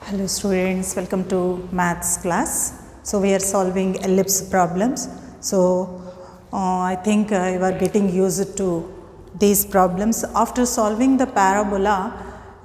Hello students, welcome to maths class. So we are solving ellipse problems. So I think you are getting used to these problems. After solving the parabola,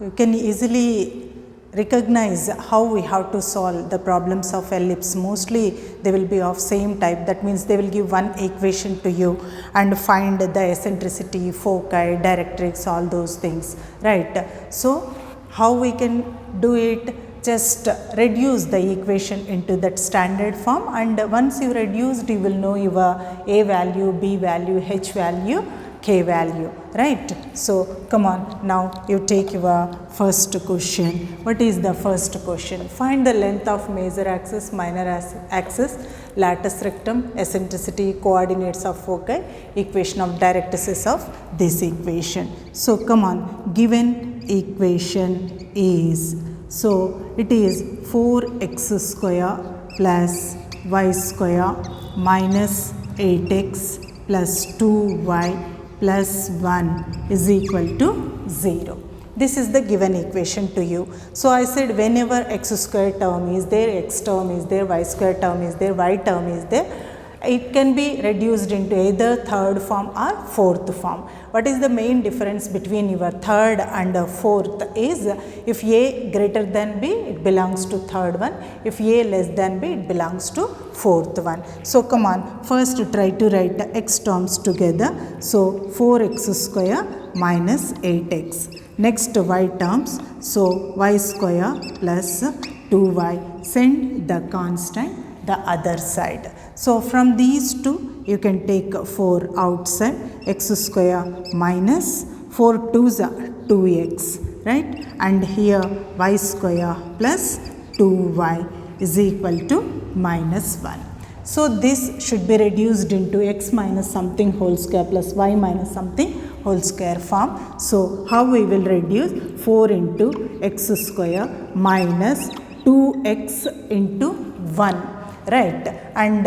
you can easily recognize how we have to solve the problems of ellipse. Mostly they will be of same type. That means they will give one equation to you and find the eccentricity, foci, directrix, all those things, right? So how we can do it? Just reduce the equation into that standard form, and once you reduced, you will know your a value, b value, h value, k value, right? So come on, now you take your first question. What is the first question? Find the length of major axis, minor axis, lattice rectum, eccentricity, coordinates of foci, equation of directrices of this equation. So come on, given equation is, so it is 4x square plus y square minus 8x plus 2y plus 1 is equal to 0. This is the given equation to you. So I said whenever x square term is there, x term is there, y square term is there, y term is there, it can be reduced into either third form or fourth form. What is the main difference between your third and fourth is, if a greater than b, it belongs to third one. If a less than b, it belongs to fourth one. So come on, first try to write the x terms together. So 4x square minus 8x. Next y terms, so y square plus 2y. Send the constant the other side. So from these two you can take 4 outside, x square minus 4 2s are 2x, right? And here y square plus 2y is equal to minus 1. So this should be reduced into x minus something whole square plus y minus something whole square form. So how we will reduce? 4 into x square minus 2x into 1. Right, and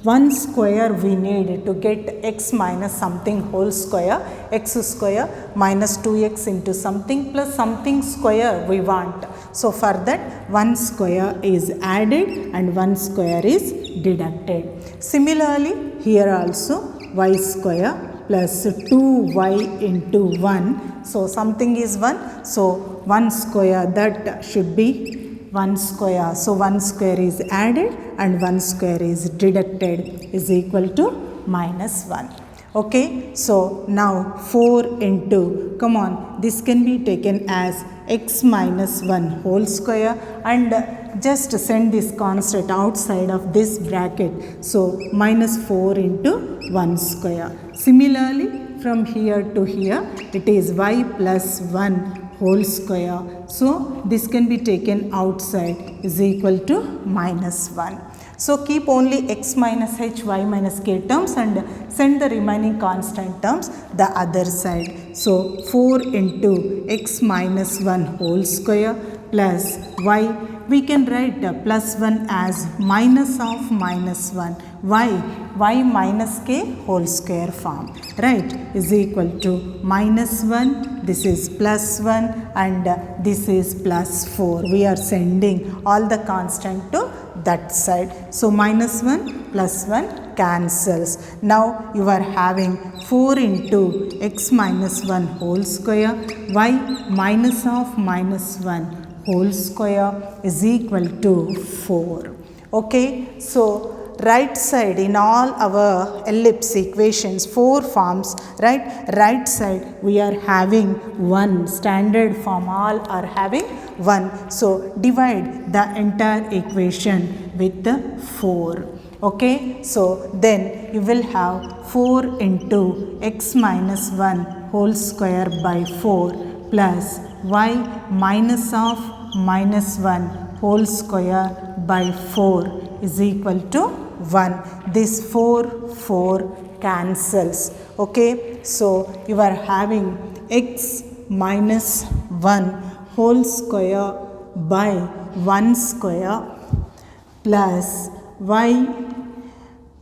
1 square we need to get x minus something whole square, x square minus 2x into something plus something square we want. So for that 1 square is added and 1 square is deducted. Similarly here also y square plus 2y into 1. So something is 1. So 1 square, that should be 1 square. So 1 square is added and 1 square is deducted is equal to minus 1. Okay. So now 4 into, come on, this can be taken as x minus 1 whole square, and just send this constant outside of this bracket. So minus 4 into 1 square. Similarly from here to here it is y plus 1 whole square. So this can be taken outside is equal to minus 1. So keep only x minus h, y minus k terms and send the remaining constant terms the other side. So 4 into x minus 1 whole square plus y, we can write plus 1 as minus of minus 1, y minus k whole square form, right, is equal to minus 1, this is plus 1 and this is plus 4. We are sending all the constant to that side. So minus 1 plus 1 cancels. Now you are having 4 into x minus 1 whole square, y minus of minus 1 whole square is equal to 4. Okay. So right side in all our ellipse equations, 4 forms, right side we are having 1, standard form all are having 1. So divide the entire equation with 4. Okay. So then you will have 4 into x minus 1 whole square by 4 plus y minus of minus 1 whole square by 4 is equal to 1. This 4 cancels. Okay. So you are having x minus 1 whole square by 1 square plus y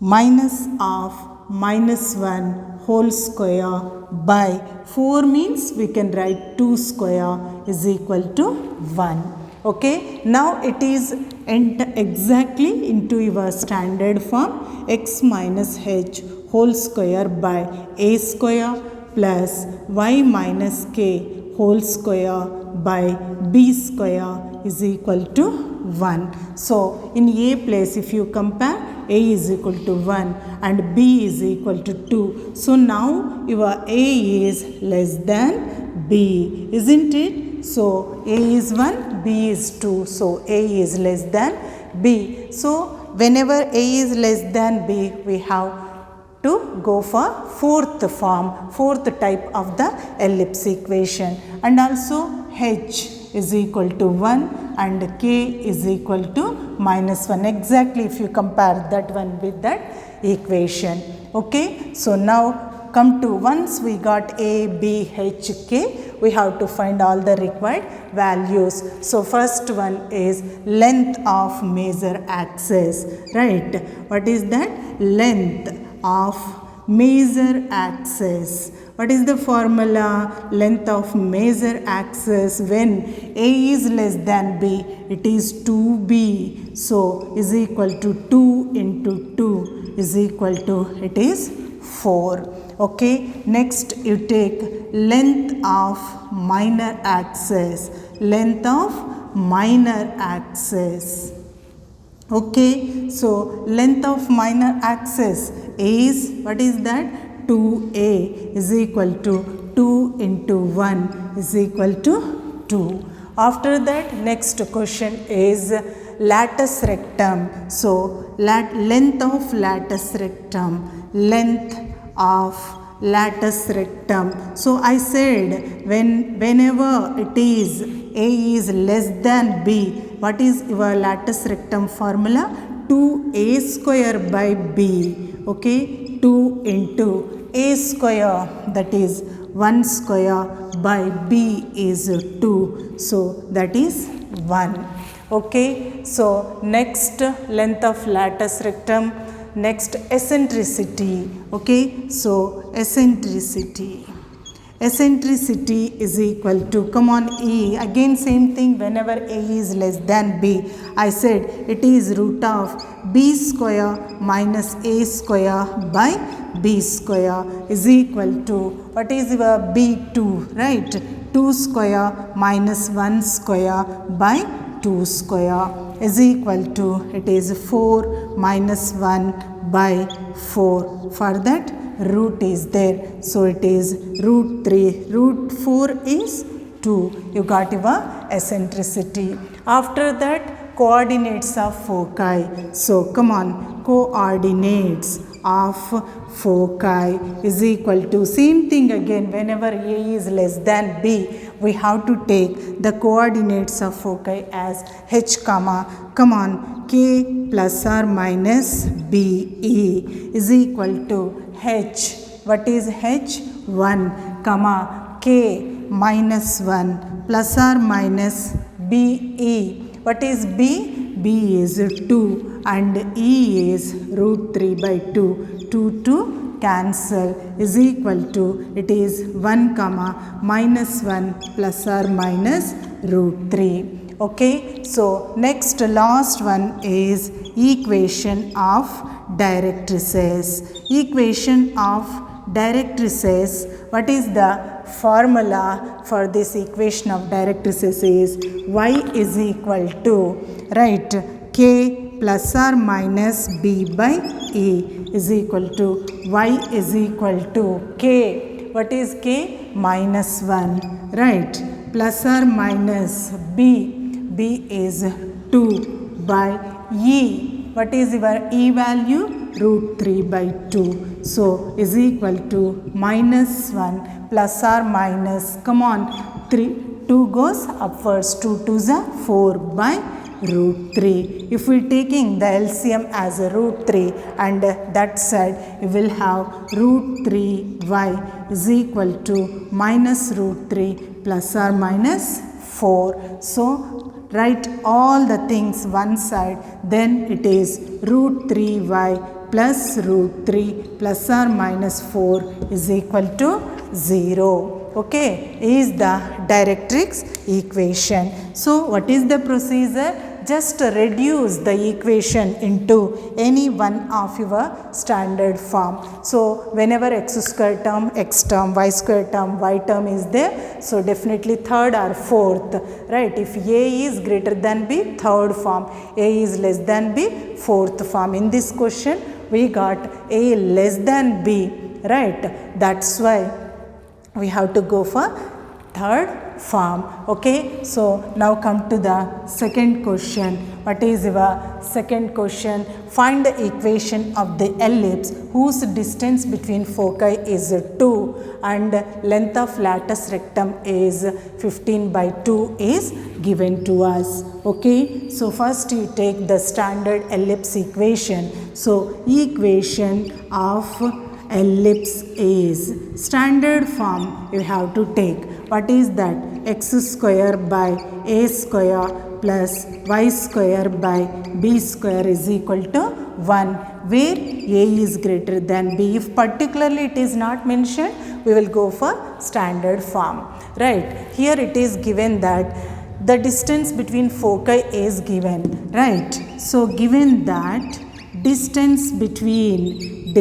minus of minus 1 whole square by 4 means we can write 2 square is equal to 1. Okay, now it is exactly into your standard form, x minus h whole square by a square plus y minus k whole square by b square is equal to 1. So, in a place if you compare, a is equal to 1 and b is equal to 2. So, now your a is less than b, isn't it? So, a is 1, b is 2. So, a is less than b. So, whenever a is less than b, we have to go for fourth type of the ellipse equation, and also h is equal to 1 and k is equal to minus 1, exactly if you compare that one with that equation. Okay, so now come to, once we got a, b, h, k, we have to find all the required values. So first one is length of major axis, right? What is that? Length of major axis. What is the formula? Length of major axis when a is less than b, it is 2b. So is equal to 2 into 2 is equal to, it is 4. Okay, next you take length of minor axis. Length of minor axis. Okay, so length of minor axis is, what is that? 2a is equal to 2 into 1 is equal to 2. After that, next question is lattice rectum. So, length of lattice rectum. Length of lattice rectum. So, I said whenever it is a is less than b, what is your lattice rectum formula? 2a square by b. Okay, 2 into a square, that is 1 square by b is 2. So, that is 1. Okay, so next length of lattice rectum. Next eccentricity. Okay, so eccentricity. Eccentricity is equal to, come on, E, again same thing, whenever A is less than B, I said it is root of B square minus A square by B square is equal to, what is your B2, right? 2 square minus 1 square by 2 square is equal to, it is 4 minus 1 by 4. For that, root is there. So, it is root 3. Root 4 is 2. You got your eccentricity. After that, coordinates of foci. So, come on, coordinates of foci is equal to, same thing again, whenever A is less than B, we have to take the coordinates of foci as h comma, come on, k plus or minus be is equal to h. What is h? 1 comma k minus 1 plus or minus be. What is b? B is 2 and E is root 3 by 2. 2 to cancel is equal to, it is 1 comma minus 1 plus or minus root 3. Okay, so next last one is equation of directrices. Equation of directrices. What is the formula for this equation of directrices is y is equal to, right, k plus or minus b by e is equal to y is equal to k. What is k? Minus 1, right, plus or minus b. B is 2 by e. What is your e value? Root 3 by 2. So, is equal to minus 1 plus or minus, come on, 2 goes upwards, 2 to the 4 by root 3. If we taking the LCM as a root 3 and that side you will have root 3y is equal to minus root 3 plus or minus 4. So, write all the things one side, then it is root 3y plus root 3 plus or minus 4 is equal to 0. Okay, is the directrix equation. So what is the procedure? Just reduce the equation into any one of your standard form. So whenever x square term, x term, y square term, y term is there, so definitely third or fourth, right? If A is greater than B, third form, A is less than B, fourth form. In this question we got A less than B, right? That's why we have to go for third form. Okay, so now come to the second question. What is your second question? Find the equation of the ellipse whose distance between foci is 2 and length of lattice rectum is 15/2 is given to us. Okay, so first you take the standard ellipse equation. So equation of ellipse is standard form you have to take. What is that? X square by a square plus y square by b square is equal to 1, where a is greater than b. If particularly it is not mentioned, we will go for standard form, right? Here it is given that the distance between foci is given, right? So given that distance between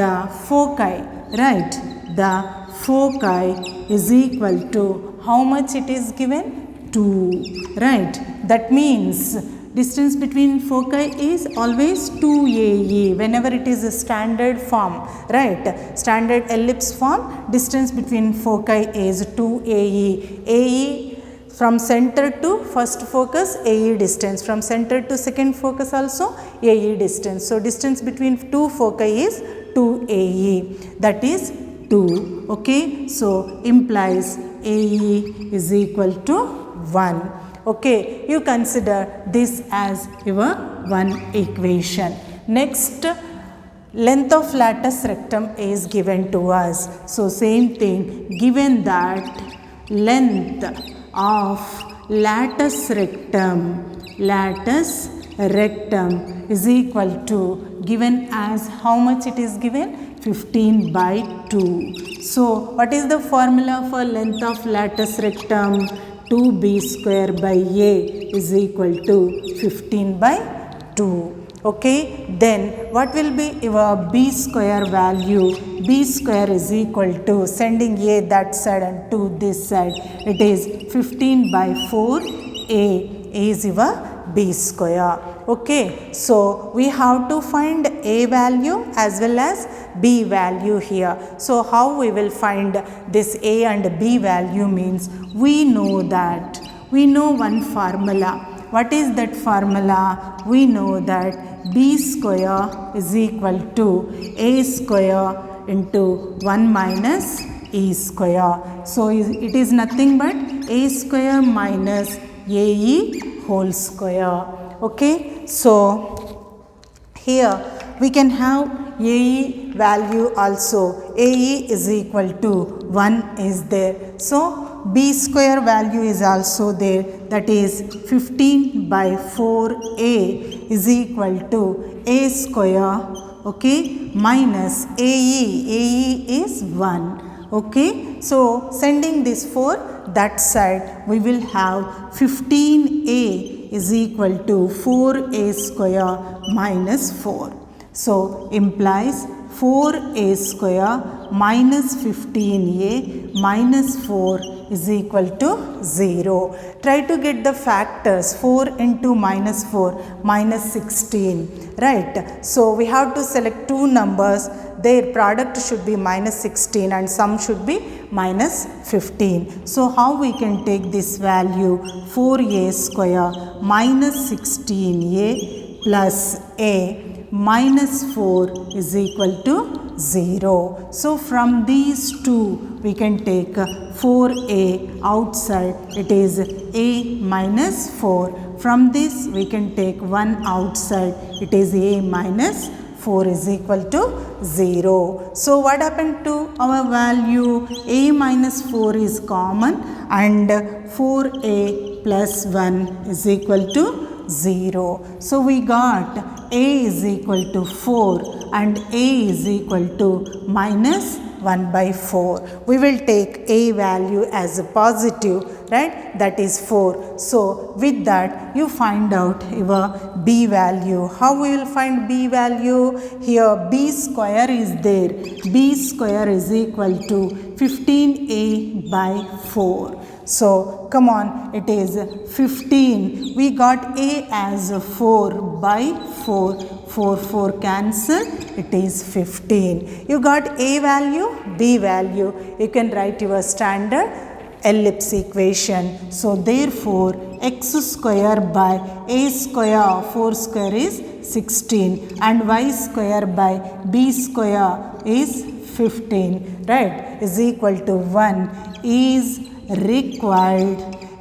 the foci, right? The foci is equal to how much it is given? 2, right? That means distance between foci is always 2AE whenever it is a standard form, right? Standard ellipse form, distance between foci is 2AE. AE from center to first focus, AE distance. From center to second focus also, AE distance. So distance between two foci is 2AE, that is 2. Okay, so implies AE is equal to 1. Okay, you consider this as your one equation. Next, length of lattice rectum is given to us. So same thing, given that length of lattice rectum is equal to, given as how much it is given? 15/2. So what is the formula for length of lattice rectum? 2b square by a is equal to 15/2. Okay, then what will be your b square value? B square is equal to, sending a that side and 2 this side, it is 15/4. A is your b square. Okay, so we have to find a value as well as b value here. So how we will find this a and b value means, we know one formula. What is that formula? We know that b square is equal to a square into 1 minus e square. So it is nothing but a square minus ae whole square. Okay, so here we can have ae value also. Ae is equal to 1 is there. So b square value is also there, that is 15/4a is equal to a square, okay, minus ae is 1. Okay, so sending this 4 that side, we will have 15a is equal to 4a square minus 4. So implies 4a square minus 15a minus 4 is equal to 0. Try to get the factors. 4 into minus 4, minus 16, right? So we have to select two numbers. Their product should be minus 16 and sum should be minus 15. So how we can take this value? 4a square minus 16a plus a minus 4 is equal to 0. So from these two we can take 4a outside, it is a minus 4. From this we can take 1 outside, it is a minus 4 is equal to 0. So what happened to our value? A minus 4 is common and 4a plus 1 is equal to 0. So we got a is equal to 4 and a is equal to minus 1 by 4. We will take a value as a positive, right? That is 4. So with that you find out your b value. How we will find b value? Here b square is there. B square is equal to 15a by 4. So come on, it is 15. We got a as 4 by 4. 4 cancel, it is 15. You got a value, b value. You can write your standard ellipse equation. So therefore x square by a square, 4 square is 16, and y square by b square is 15, right, is equal to 1 is required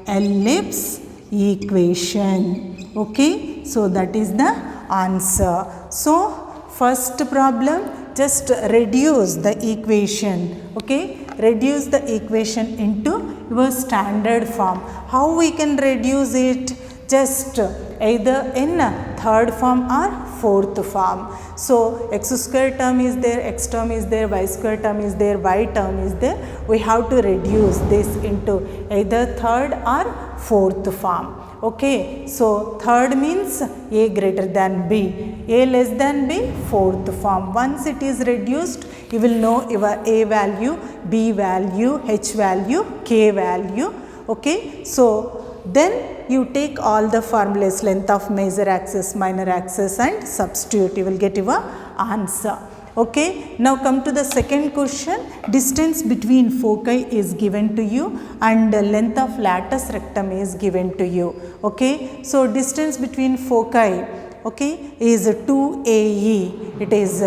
ellipse equation. Okay, so that is the answer. So first problem, just reduce the equation. Okay, reduce the equation into your standard form. How we can reduce it? Just either in third form or fourth form. So x square term is there, x term is there, y square term is there, y term is there. We have to reduce this into either third or fourth form. Okay, so third means a greater than b, a less than b, fourth form. Once it is reduced, you will know your a value, b value, h value, k value. Okay, so then you take all the formulas, length of major axis, minor axis, and substitute. You will get your answer. Okay, now come to the second question. Distance between foci is given to you and length of lattice rectum is given to you. Okay, so distance between foci, okay, is 2AE. It is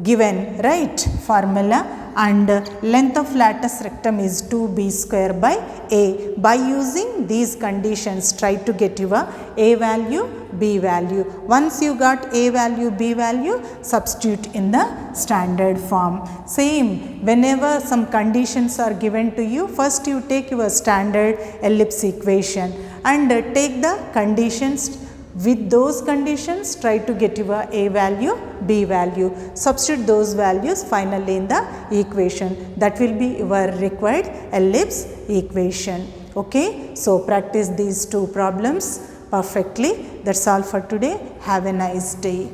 given, right, formula, and length of lattice rectum is 2b square by a. By using these conditions, try to get your a value, b value. Once you got a value, b value, substitute in the standard form. Same, whenever some conditions are given to you, first you take your standard ellipse equation and take the conditions. With those conditions, try to get your a value, b value. Substitute those values finally in the equation. That will be your required ellipse equation. Okay, so practice these two problems perfectly. That's all for today. Have a nice day.